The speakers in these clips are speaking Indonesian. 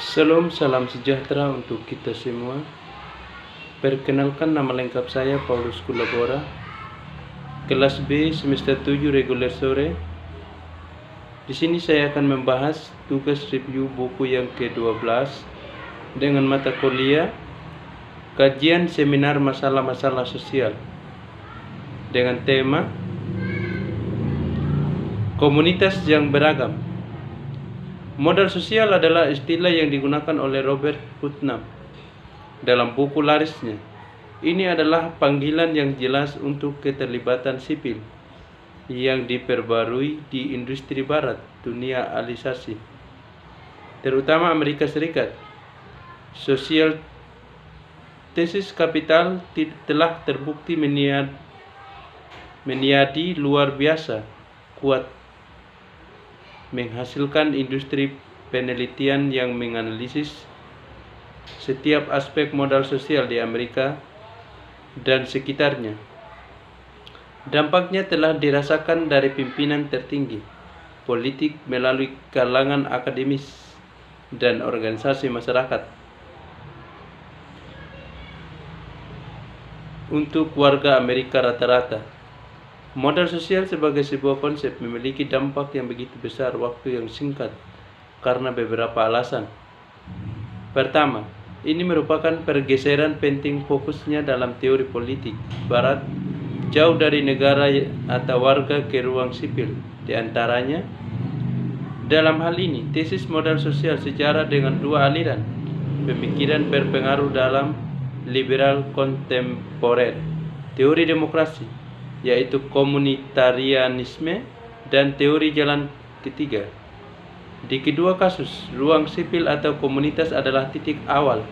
Salam sejahtera untuk kita semua. Perkenalkan, nama lengkap saya Paulus Kulabora, kelas B semester 7 reguler sore. Di sini saya akan membahas tugas review buku yang ke-12 dengan mata kuliah kajian seminar masalah-masalah sosial dengan tema komunitas yang beragam. Modal sosial adalah istilah yang digunakan oleh Robert Putnam dalam buku larisnya. Ini adalah panggilan yang jelas untuk keterlibatan sipil yang diperbarui di industri barat duniaisasi, terutama Amerika Serikat. Sosial tesis kapital telah terbukti menjadi luar biasa kuat, menghasilkan industri penelitian yang menganalisis setiap aspek modal sosial di Amerika dan sekitarnya. Dampaknya telah dirasakan dari pimpinan tertinggi politik melalui kalangan akademis dan organisasi masyarakat. Untuk warga Amerika rata-rata, modal sosial sebagai sebuah konsep memiliki dampak yang begitu besar waktu yang singkat karena beberapa alasan. Pertama, ini merupakan pergeseran penting fokusnya dalam teori politik barat jauh dari negara atau warga ke ruang sipil. Di antaranya, dalam hal ini, tesis modal sosial sejarah dengan dua aliran pemikiran berpengaruh dalam liberal kontemporer, teori demokrasi, yaitu komunitarianisme, dan teori jalan ketiga. Di kedua kasus, ruang sipil atau komunitas adalah titik awal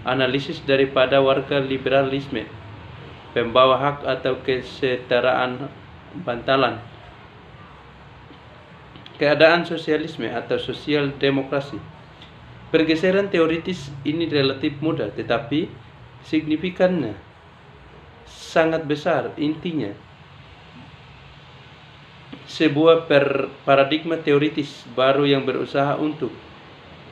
analisis daripada warga liberalisme, pembawa hak atau kesetaraan bantalan, keadaan sosialisme atau sosial demokrasi. Pergeseran teoritis ini relatif mudah, tetapi signifikannya sangat besar. Intinya, sebuah paradigma teoritis baru yang berusaha untuk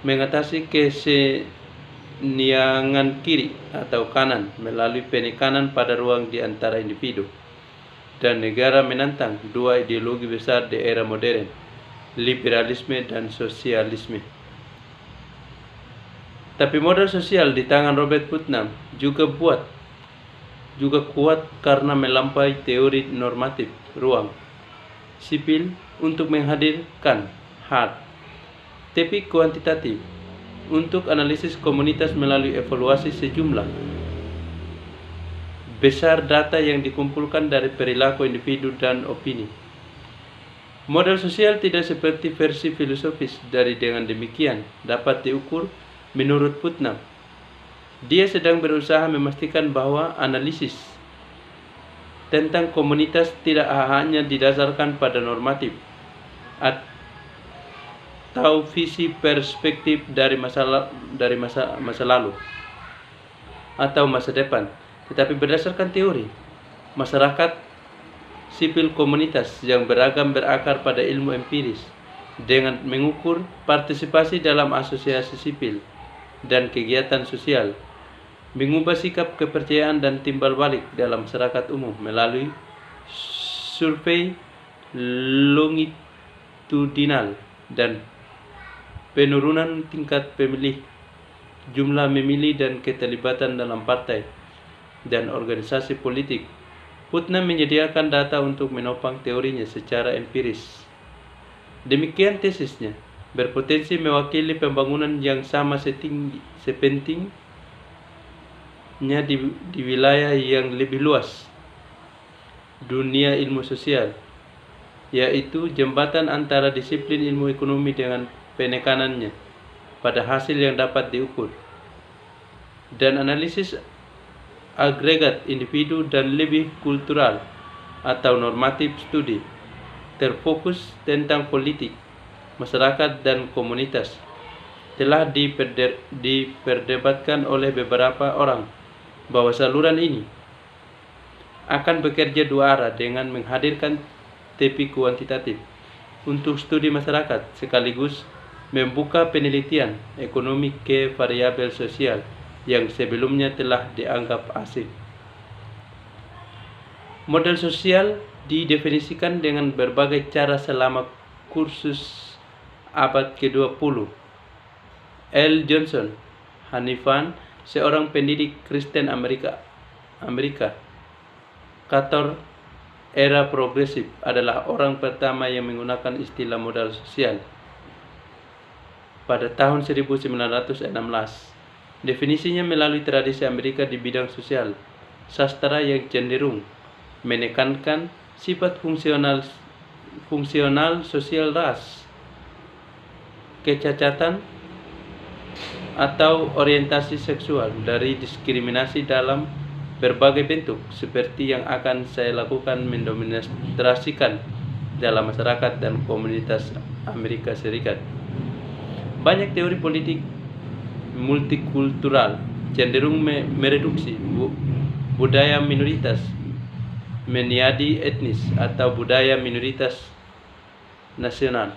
mengatasi kesenjangan kiri atau kanan melalui penekanan pada ruang di antara individu dan negara, menantang dua ideologi besar di era modern, liberalisme dan sosialisme. Tapi modal sosial di tangan Robert Putnam juga kuat karena melampaui teori normatif ruang sipil untuk menghadirkan hard, tapi kuantitatif untuk analisis komunitas melalui evaluasi sejumlah besar data yang dikumpulkan dari perilaku individu dan opini. Modal sosial tidak seperti versi filosofis dari dengan demikian dapat diukur menurut Putnam. Dia sedang berusaha memastikan bahwa analisis tentang komunitas tidak hanya didasarkan pada normatif atau visi perspektif dari masa lalu atau masa depan, tetapi berdasarkan teori masyarakat sipil komunitas yang beragam berakar pada ilmu empiris dengan mengukur partisipasi dalam asosiasi sipil dan kegiatan sosial, mengubah sikap kepercayaan dan timbal balik dalam masyarakat umum melalui survei longitudinal dan penurunan tingkat pemilih, jumlah memilih dan keterlibatan dalam partai dan organisasi politik. Putnam menyediakan data untuk menopang teorinya secara empiris. Demikian tesisnya berpotensi mewakili pembangunan yang sama sepentingnya di wilayah yang lebih luas, dunia ilmu sosial, yaitu jembatan antara disiplin ilmu ekonomi dengan penekanannya pada hasil yang dapat diukur, dan analisis agregat individu dan lebih kultural atau normatif studi terfokus tentang politik, masyarakat, dan komunitas. Telah diperdebatkan oleh beberapa orang bahwa saluran ini akan bekerja dua arah dengan menghadirkan tepi kuantitatif untuk studi masyarakat sekaligus membuka penelitian ekonomi ke variabel sosial yang sebelumnya telah dianggap asing. Model sosial didefinisikan dengan berbagai cara selama kursus abad ke-20. L. Johnson Hanifan, seorang pendidik Kristen Amerika, Kator era progresif, adalah orang pertama yang menggunakan istilah modal sosial pada tahun 1916. Definisinya melalui tradisi Amerika di bidang sosial, sastra yang cenderung menekankan sifat fungsional sosial ras, kecacatan, atau orientasi seksual dari diskriminasi dalam berbagai bentuk, seperti yang akan saya lakukan mendemonstrasikan dalam masyarakat dan komunitas Amerika Serikat. Banyak teori politik multikultural cenderung mereduksi budaya minoritas menjadi etnis atau budaya minoritas nasional.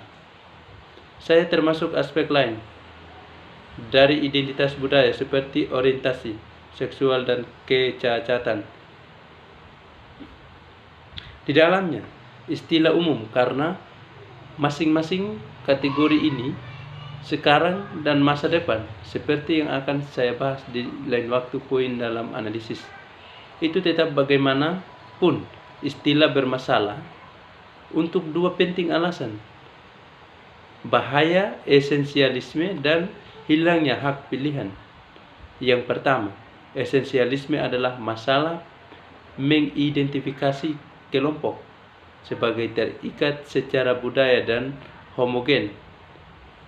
Saya termasuk aspek lain dari identitas budaya seperti orientasi seksual dan kecacatan. Di dalamnya istilah umum karena masing-masing kategori ini sekarang dan masa depan, seperti yang akan saya bahas di lain waktu poin dalam analisis. Itu tetap bagaimanapun istilah bermasalah untuk dua penting alasan: bahaya esensialisme dan hilangnya hak pilihan. Yang pertama, esensialisme adalah masalah mengidentifikasi kelompok sebagai terikat secara budaya dan homogen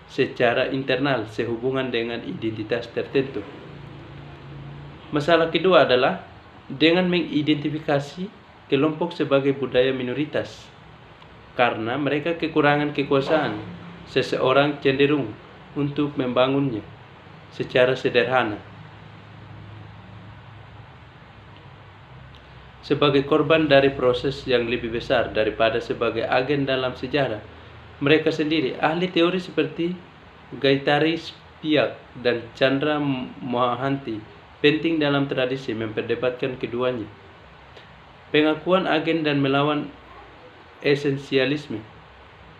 secara internal sehubungan dengan identitas tertentu. Masalah kedua adalah dengan mengidentifikasi kelompok sebagai budaya minoritas. Karena mereka kekurangan kekuasaan, seseorang cenderung untuk membangunnya secara sederhana sebagai korban dari proses yang lebih besar daripada sebagai agen dalam sejarah mereka sendiri. Ahli teori seperti Gaitari Spiak dan Chandra Mohanty penting dalam tradisi memperdebatkan keduanya. Pengakuan agen dan melawan esensialisme.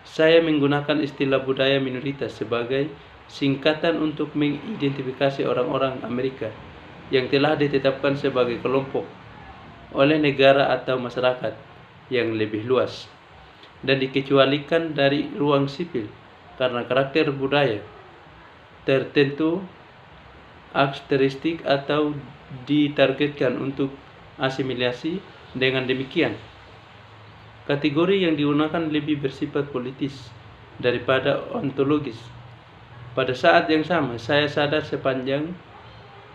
Saya menggunakan istilah budaya minoritas sebagai singkatan untuk mengidentifikasi orang-orang Amerika yang telah ditetapkan sebagai kelompok oleh negara atau masyarakat yang lebih luas dan dikecualikan dari ruang sipil karena karakter budaya tertentu karakteristik atau ditargetkan untuk asimilasi. Dengan demikian, kategori yang digunakan lebih bersifat politis daripada ontologis. Pada saat yang sama, saya sadar sepanjang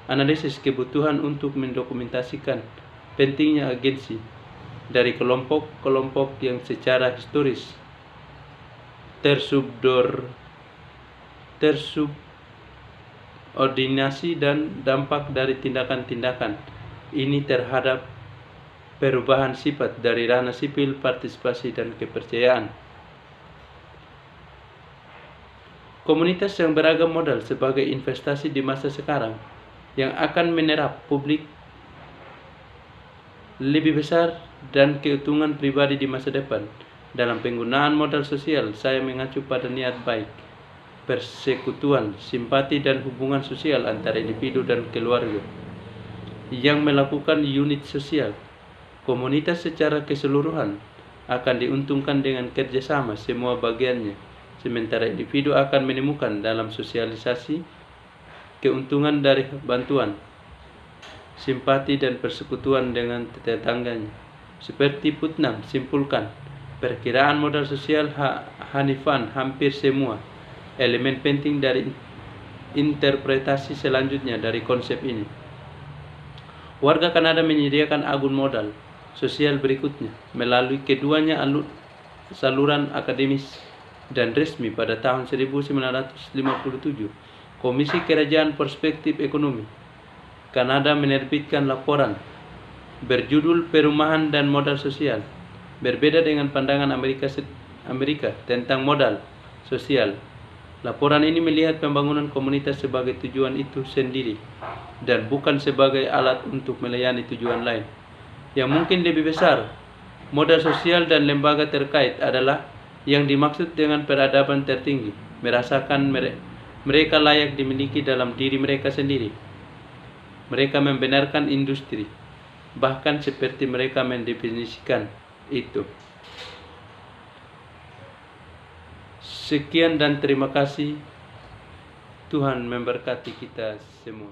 analisis kebutuhan untuk mendokumentasikan pentingnya agensi dari kelompok-kelompok yang secara historis tersubordinasi dan dampak dari tindakan-tindakan ini terhadap perubahan sifat dari ranah sipil, partisipasi, dan kepercayaan. Komunitas yang beragam modal sebagai investasi di masa sekarang yang akan menyerap publik lebih besar dan keuntungan pribadi di masa depan. Dalam penggunaan modal sosial, saya mengacu pada niat baik, persekutuan, simpati, dan hubungan sosial antara individu dan keluarga yang melakukan unit sosial. Komunitas secara keseluruhan akan diuntungkan dengan kerjasama semua bagiannya, sementara individu akan menemukan dalam sosialisasi keuntungan dari bantuan, simpati, dan persekutuan dengan tetangganya. Seperti Putnam simpulkan, perkiraan modal sosial Hanifan hampir semua elemen penting dari interpretasi selanjutnya dari konsep ini. Warga Kanada menyediakan agun modal sosial berikutnya melalui keduanya saluran akademis dan resmi. Pada tahun 1957, Komisi Kerajaan Perspektif Ekonomi Kanada menerbitkan laporan berjudul Perumahan dan Modal Sosial. Berbeda dengan pandangan Amerika tentang modal sosial, Laporan ini melihat pembangunan komunitas sebagai tujuan itu sendiri dan bukan sebagai alat untuk melayani tujuan lain yang mungkin lebih besar. Modal sosial dan lembaga terkait adalah yang dimaksud dengan peradaban tertinggi, merasakan mereka layak dimiliki dalam diri mereka sendiri. Mereka membenarkan industri, bahkan seperti mereka mendefinisikan itu. Sekian dan terima kasih. Tuhan memberkati kita semua.